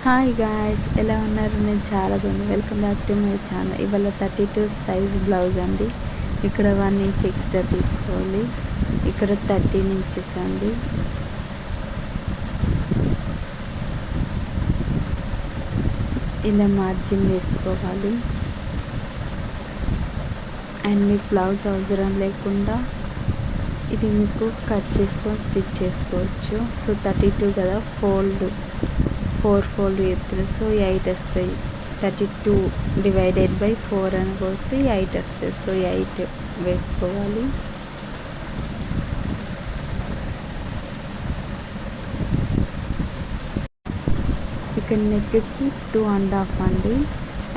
Hi guys, ఎలా ఉన్నారు? నేను చాలా బాగున్నాను. Welcome back to my channel. ఇవాళ 32 సైజ్ బ్లౌజ్ అండి. ఇక్కడ 1 ఇంచ్ ఎక్స్ట్రా తీసుకోవాలి. ఇక్కడ 13 ఇంచెస్ అండి. ఇలా మార్జిన్ వేసుకోవాలి. అండ్ మీకు బ్లౌజ్ అవసరం లేకుండా ఇది మీకు కట్ చేసుకొని స్టిచ్ చేసుకోవచ్చు. సో 32 కదా, 4 ఫోల్డ్ ఎత్తులు, సో 8 వస్తాయి. 32 డివైడెడ్ బై 4 అని కొడితే 8 వస్తాయి. సో 8 వేసుకోవాలి. ఇక్కడ నెక్కి 2.5 అండి.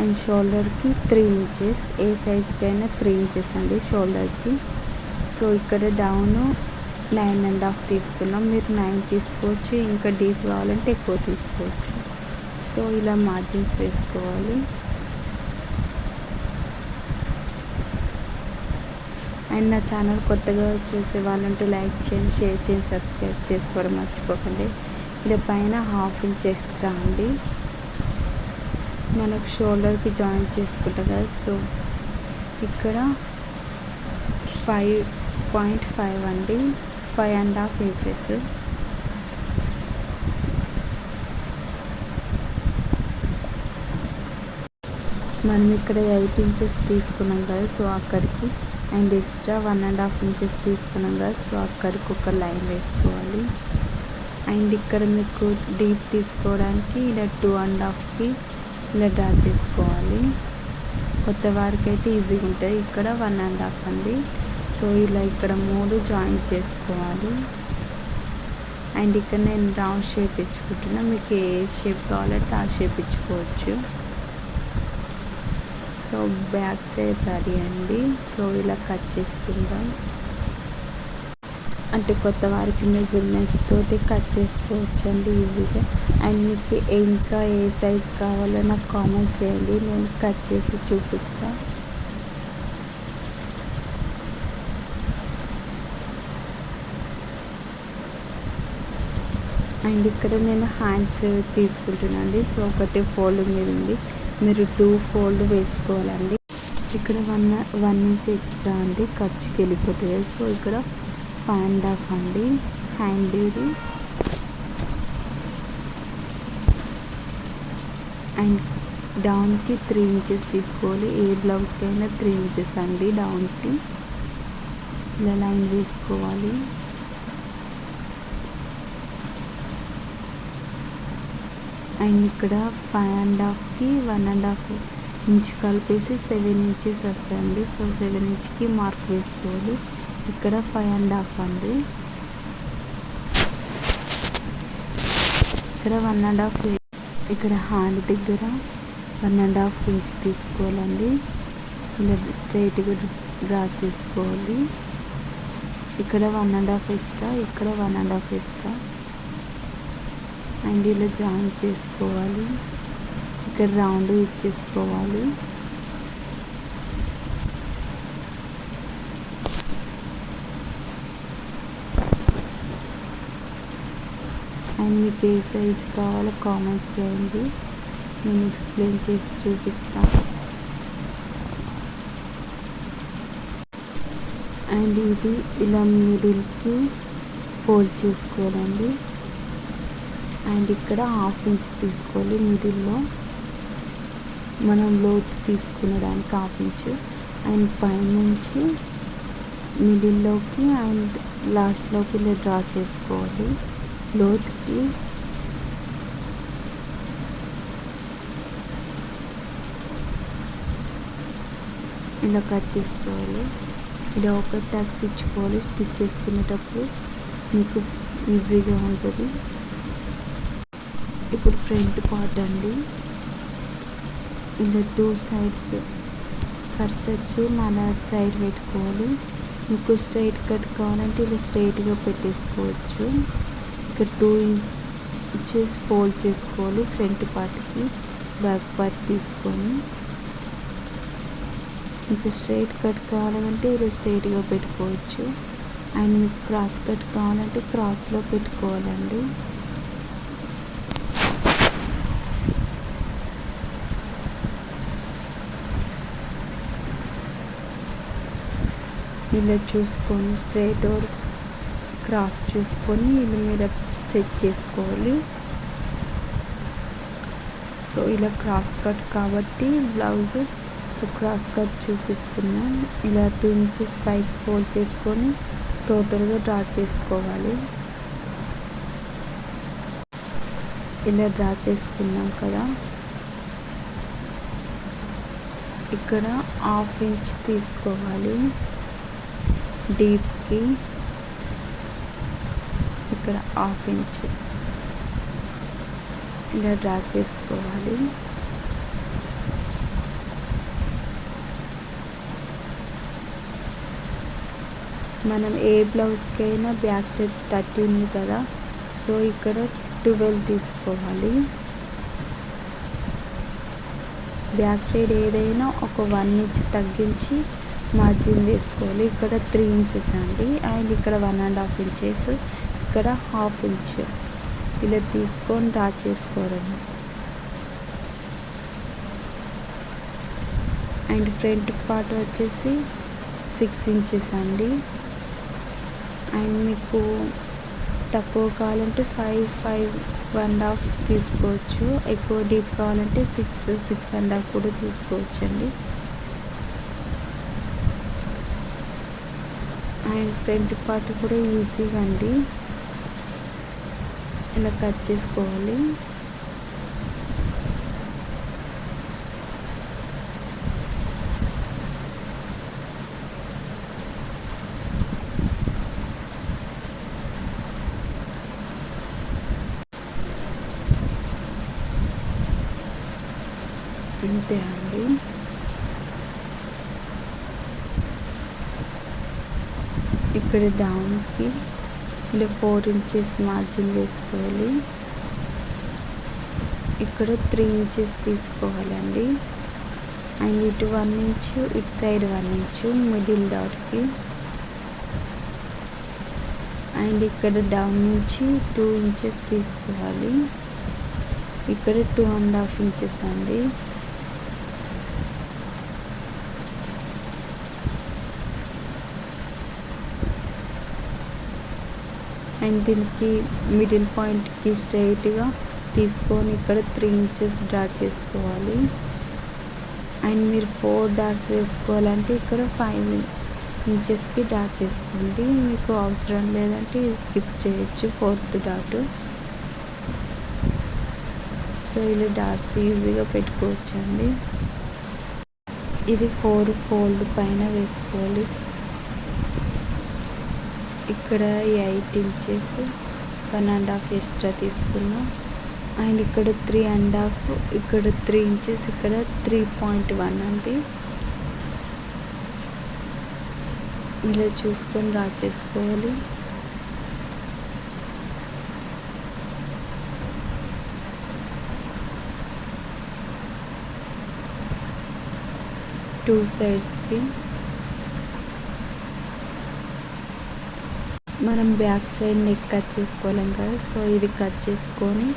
అండ్ షోల్డర్కి 3 ఇంచెస్. ఏ సైజ్కైనా 3 ఇంచెస్ అండి షోల్డర్కి. సో ఇక్కడ డౌన్ 9.5 తీసుకున్నాం. మీరు 9 తీసుకోవచ్చు, ఇంకా డీప్ కావాలంటే ఎక్కువ తీసుకోవచ్చు. సో ఇలా మార్జిన్స్ వేసుకోవాలి. అండ్ నా ఛానల్ కొత్తగా చూసే వాళ్ళంటే లైక్ చేయండి, షేర్ చేయండి, సబ్స్క్రైబ్ చేసుకోవడం మర్చిపోకండి. ఇలా పైన 1/2 ఇంచ్ ఎక్స్ట్రా అండి, మనకు షోల్డర్కి జాయిన్ చేసుకుంటాం కదా. సో ఇక్కడ 5.5 అండి, 5.5 ఇంచెస్. మనం ఇక్కడ 8 ఇంచెస్ తీసుకున్నాం కదా, సో అక్కడికి అండ్ ఎక్స్ట్రా 1.5 ఇంచెస్ తీసుకున్నాం కదా, సో అక్కడికి ఒక లైన్ వేసుకోవాలి. అండ్ ఇక్కడ మీకు డీప్ తీసుకోవడానికి ఇలా 2.5కి ఇలా డ్రా చేసుకోవాలి. కొత్త వారికి అయితే ఈజీగా ఉంటుంది. ఇక్కడ 1.5 అండి. సో ఇలా ఇక్కడ 3 జాయిన్ చేసుకోవాలి. అండ్ ఇక్కడ నేను రౌండ్ షేప్ ఇచ్చుకుంటున్నా. మీకు ఏ షేప్ కావాలంటే ఆ షేప్ ఇచ్చుకోవచ్చు. సో బ్యాక్ సైడ్ రెడీ అండి. సో ఇలా కట్ చేసుకుందాం. అంటే కొత్త వారికి మెజర్మెంట్స్ తోటి కట్ చేసుకోవచ్చు అండి ఈజీగా. అండ్ మీకు ఇంకా ఏ సైజ్ కావాలో నాకు కామెంట్ చేయండి, నేను కట్ చేసి చూపిస్తాను. అండ్ ఇక్కడ నేను హ్యాండ్స్ తీసుకుంటున్నాను. సో ఒకటి ఫోల్డ్ మీద ఉంది, మీరు 2 ఫోల్డ్ వేసుకోవాలండి. ఇక్కడ 1 ఇంచ్ ఎక్స్ట్రా అండి, ఖర్చుకి వెళ్ళిపోతుంది. సో ఇక్కడ 5.5 అండి హ్యాండ్ ఇది. అండ్ డౌన్కి 3 ఇంచెస్ తీసుకోవాలి. ఏ బ్లౌజ్కి అయినా 3 ఇంచెస్ అండి డౌన్కి. ఇలా లైన్ వేసుకోవాలి. అండ్ ఇక్కడ 5.5కి 1.5 ఇంచ్ కలిపేసి 7 ఇంచెస్ వస్తాయండి. సో 7 ఇంచ్కి మార్క్ వేసుకోవాలి. ఇక్కడ 5.5 అండి. ఇక్కడ 1.5. ఇక్కడ హ్యాండ్ దగ్గర 1.5 ఇంచ్ తీసుకోవాలండి. ఇలా స్ట్రైట్గా డ్రా చేసుకోవాలి. ఇక్కడ 1.5 ఇస్తా, ఇక్కడ 1.5 ఇస్తా. అండ్ ఇలా జాయిన్ చేసుకోవాలి. ఇక్కడ రౌండ్ ఇచ్చేసుకోవాలి. అండ్ మీకు ఏ సైజ్ కావాలో కామెంట్ చేయండి, నేను ఎక్స్ప్లెయిన్ చేసి చూపిస్తాను. అండ్ ఇది ఇలా మిడిల్కి ఫోల్డ్ చేసుకోవాలండి. అండ్ ఇక్కడ 1/2 ఇంచ్ తీసుకోవాలి. మిడిల్లో మనం లోతు తీసుకునేదానికి 1/2 ఇంచ్. అండ్ పైనుంచి మిడిల్లోకి అండ్ లాస్ట్లోకి ఇలా డ్రా చేసుకోవాలి. లోతుకి ఇలా కట్ చేసుకోవాలి. ఇలా ఒక టక్స్ ఇచ్చుకోవాలి. స్టిచ్ చేసుకునేటప్పుడు మీకు ఈజీగా ఉంటుంది. ఇప్పుడు ఫ్రంట్ పార్ట్ అండి. ఇలా 2 సైడ్స్ కట్స్ వచ్చి మన సైడ్ పెట్టుకోవాలి. మీకు స్ట్రైట్ కట్ కావాలంటే ఇలా స్ట్రైట్గా పెట్టేసుకోవచ్చు. ఇక్కడ 2 ఇంచెస్ ఫోల్డ్ చేసుకోవాలి ఫ్రంట్ పార్ట్కి. బ్యాక్ పార్ట్ తీసుకొని మీకు స్ట్రైట్ కట్ కావాలంటే ఇలా స్ట్రైట్గా పెట్టుకోవచ్చు. అండ్ మీకు క్రాస్ కట్ కావాలంటే క్రాస్లో పెట్టుకోవాలండి. ఇలా చూసుకొని స్ట్రైట్ ఓర్ క్రాస్ చూసుకొని ఇలా మీరు సెట్ చేసుకోవాలి. సో ఇలా క్రాస్ కట్ కాబట్టి బ్లౌజ్, సో క్రాస్ కట్ చూపిస్తున్నాం. ఇలా 2 ఇంచెస్ పైకి ఫోల్డ్ చేసుకొని టోటల్గా డ్రా చేసుకోవాలి. ఇలా డ్రా చేసుకున్నాం కదా, ఇక్కడ 1/2 ఇంచ్ తీసుకోవాలి డీప్కి, ఇక్కడ 1/2 ఇంచ్ ఇలా డ్రా చేసుకోవాలి. మనం ఏ బ్లౌజ్కి అయినా బ్యాక్ సైడ్ 30 ఉంది కదా, సో ఇక్కడ 12 తీసుకోవాలి. బ్యాక్ సైడ్ ఏదైనా ఒక 1 ఇంచ్ తగ్గించి మార్జిన్ వేసుకోవాలి. ఇక్కడ 3 ఇంచెస్ అండి, అండ్ ఇక్కడ 1.5 ఇంచెస్, ఇక్కడ 1/2 ఇంచ్ ఇలా తీసుకొని డ్రా చేసుకోవడం. అండ్ ఫ్రంట్ పార్ట్ వచ్చేసి 6 ఇంచెస్ అండి. అండ్ మీకు తక్కువ కావాలంటే 5.5 తీసుకోవచ్చు, ఎక్కువ డీప్ కావాలంటే 6.5 కూడా తీసుకోవచ్చు అండి. అండ్ ఫ్రంట్ పార్ట్ కూడా ఈజీగా అండి, ఇలా కట్ చేసుకోవాలి. ఇంతే అండి. ఇక్కడ డౌన్కి ఇలా 4 ఇంచెస్ మార్జిన్ వేసుకోవాలి. ఇక్కడ 3 ఇంచెస్ తీసుకోవాలండి. అండ్ ఇటు 1 ఇంచ్, ఇటు సైడ్ 1 ఇంచ్ మిడిల్ డాట్కి. అండ్ ఇక్కడ డౌన్ నుంచి 2 ఇంచెస్ తీసుకోవాలి. ఇక్కడ 2.5 ఇంచెస్ అండి. అండ్ దీనికి మిడిల్ పాయింట్కి స్ట్రైట్గా తీసుకొని ఇక్కడ 3 ఇంచెస్ డ్రా చేసుకోవాలి. అండ్ మీరు 4 డాట్స్ వేసుకోవాలంటే ఇక్కడ 5 ఇంచెస్కి డ్రా చేసుకోండి. మీకు అవసరం లేదంటే స్కిప్ చేయొచ్చు 4th డాట్. సో ఇలా డాట్స్ ఈజీగా పెట్టుకోవచ్చండి. ఇది 4 ఫోల్డ్ పైన వేసుకోవాలి. ఇక్కడ 8 ఇంచెస్ 1.5 ఎక్స్ట్రా తీసుకున్నాం. అండ్ ఇక్కడ 3.5, ఇక్కడ 3 ఇంచెస్, ఇక్కడ 3.1 అండి. ఇలా చూసుకొని డ్రా చేసుకోవాలి. టూ సైడ్స్కి మనం బ్యాక్ సైడ్ నెక్ కట్ చేసుకోలేం కదా, సో ఇది కట్ చేసుకొని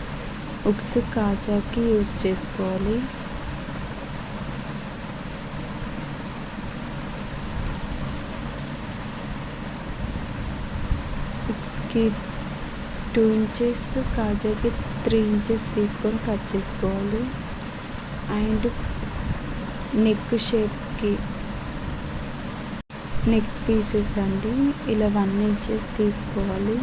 ఉక్స్ కాజాకి యూజ్ చేసుకోవాలి. ఉక్స్కి 2 ఇంచెస్, కాజాకి 3 ఇంచెస్ తీసుకొని కట్ చేసుకోవాలి. అండ్ నెక్ షేప్కి నెక్ పీసెస్ అండి, ఇలా 1 ఇంచెస్ తీసుకోవాలి.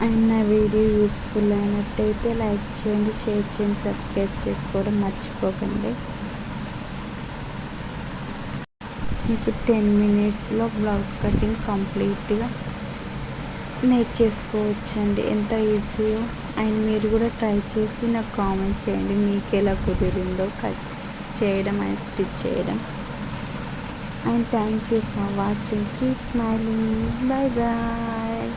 అండ్ నా వీడియో యూస్ఫుల్ అయినట్టయితే లైక్ చేయండి, షేర్ చేయండి, సబ్స్క్రైబ్ చేసుకోవడం మర్చిపోకండి. మీకు 10 మినిట్స్లో బ్లౌజ్ కటింగ్ కంప్లీట్గా నేర్చేసుకోవచ్చండి, ఎంత ఈజీయో. అండ్ మీరు కూడా ట్రై చేసి నాకు కామెంట్ చేయండి మీకు ఎలా కుదిరిందో కట్ చేయడం అండ్ స్టిచ్ చేయడం. And thank you for watching. Keep smiling. Bye bye.